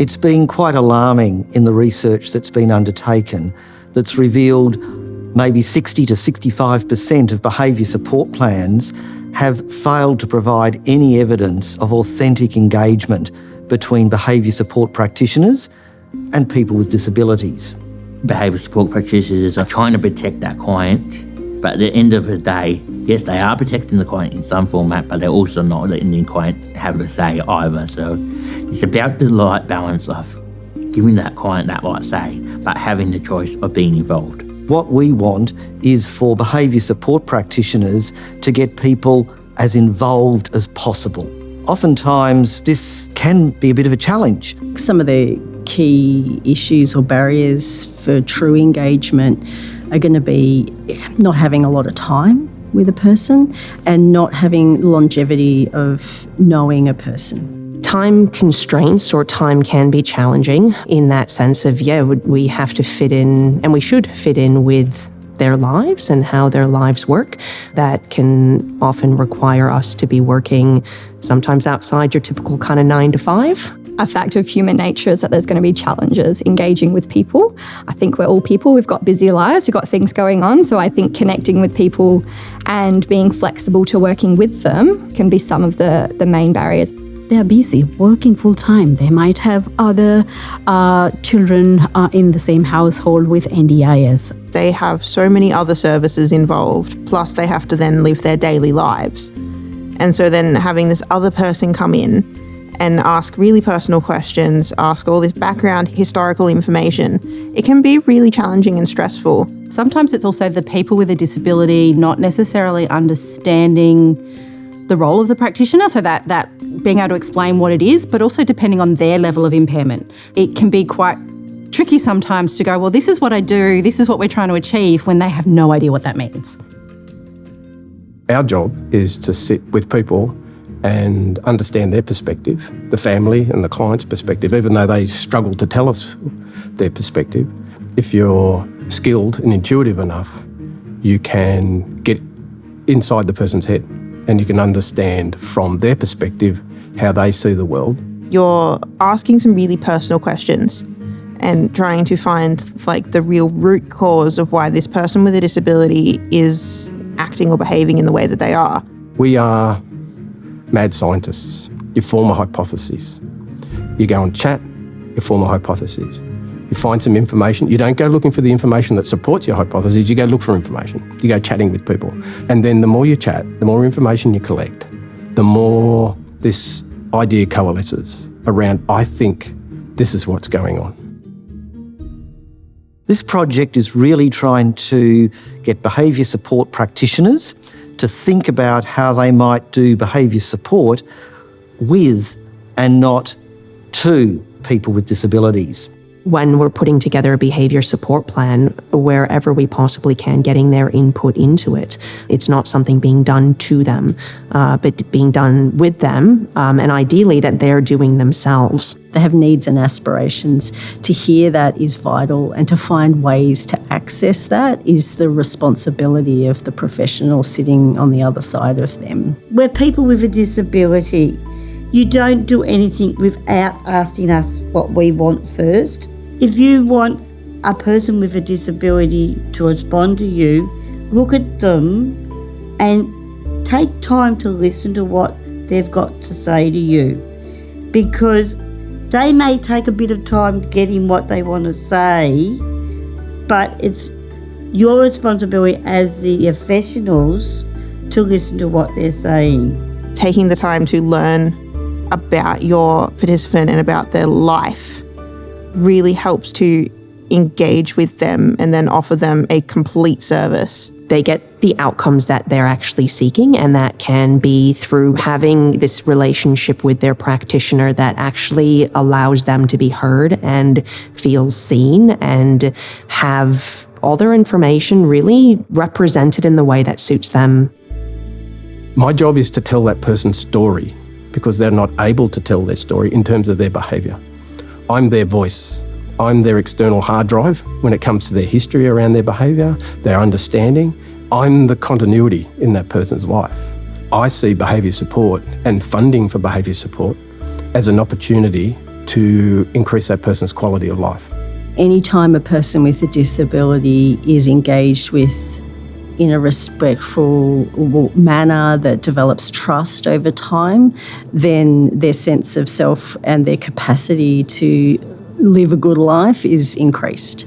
It's been quite alarming in the research that's been undertaken that's revealed maybe 60 to 65% of behaviour support plans have failed to provide any evidence of authentic engagement between behaviour support practitioners and people with disabilities. Behaviour support practitioners are trying to protect that client, but at the end of the day, yes, they are protecting the client in some format, but they're also not letting the client have a say either. So it's about the right balance of giving that client that right say, but having the choice of being involved. What we want is for behaviour support practitioners to get people as involved as possible. Oftentimes, this can be a bit of a challenge. Some of the key issues or barriers for true engagement are going to be not having a lot of time with a person and not having longevity of knowing a person. Time constraints or time can be challenging in that sense of, we have to fit in, and we should fit in with their lives and how their lives work. That can often require us to be working sometimes outside your typical kind of 9 to 5. A fact of human nature is that there's going to be challenges engaging with people. I think we're all people. We've got busy lives. We've got things going on. So I think connecting with people and being flexible to working with them can be some of the main barriers. They're busy, working full time. They might have other children in the same household with NDIS. They have so many other services involved, plus they have to then live their daily lives. And so then having this other person come in and ask really personal questions, ask all this background historical information, it can be really challenging and stressful. Sometimes it's also the people with a disability not necessarily understanding the role of the practitioner, so that being able to explain what it is, but also depending on their level of impairment. It can be quite tricky sometimes to go, well, this is what I do, this is what we're trying to achieve, when they have no idea what that means. Our job is to sit with people and understand their perspective, the family and the client's perspective, even though they struggle to tell us their perspective. If you're skilled and intuitive enough, you can get inside the person's head and you can understand from their perspective how they see the world. You're asking some really personal questions and trying to find the real root cause of why this person with a disability is acting or behaving in the way that they are. We are mad scientists. You form a hypothesis. You go and chat, you form a hypothesis. You find some information. You don't go looking for the information that supports your hypothesis, you go look for information. You go chatting with people. And then the more you chat, the more information you collect, the more this idea coalesces around, I think this is what's going on. This project is really trying to get behaviour support practitioners to think about how they might do behaviour support with and not to people with disabilities. When we're putting together a behaviour support plan, wherever we possibly can, getting their input into it. It's not something being done to them, but being done with them, and ideally that they're doing themselves. They have needs and aspirations. To hear that is vital, and to find ways to access that is the responsibility of the professional sitting on the other side of them. We're people with a disability. You don't do anything without asking us what we want first. If you want a person with a disability to respond to you, look at them and take time to listen to what they've got to say to you, because they may take a bit of time getting what they want to say, but it's your responsibility as the professionals to listen to what they're saying. Taking the time to learn about your participant and about their life really helps to engage with them and then offer them a complete service. They get the outcomes that they're actually seeking, and that can be through having this relationship with their practitioner that actually allows them to be heard and feel seen and have all their information really represented in the way that suits them. My job is to tell that person's story, because they're not able to tell their story in terms of their behaviour. I'm their voice. I'm their external hard drive when it comes to their history around their behaviour, their understanding. I'm the continuity in that person's life. I see behaviour support and funding for behaviour support as an opportunity to increase that person's quality of life. Anytime a person with a disability is engaged with in a respectful manner that develops trust over time, then their sense of self and their capacity to live a good life is increased.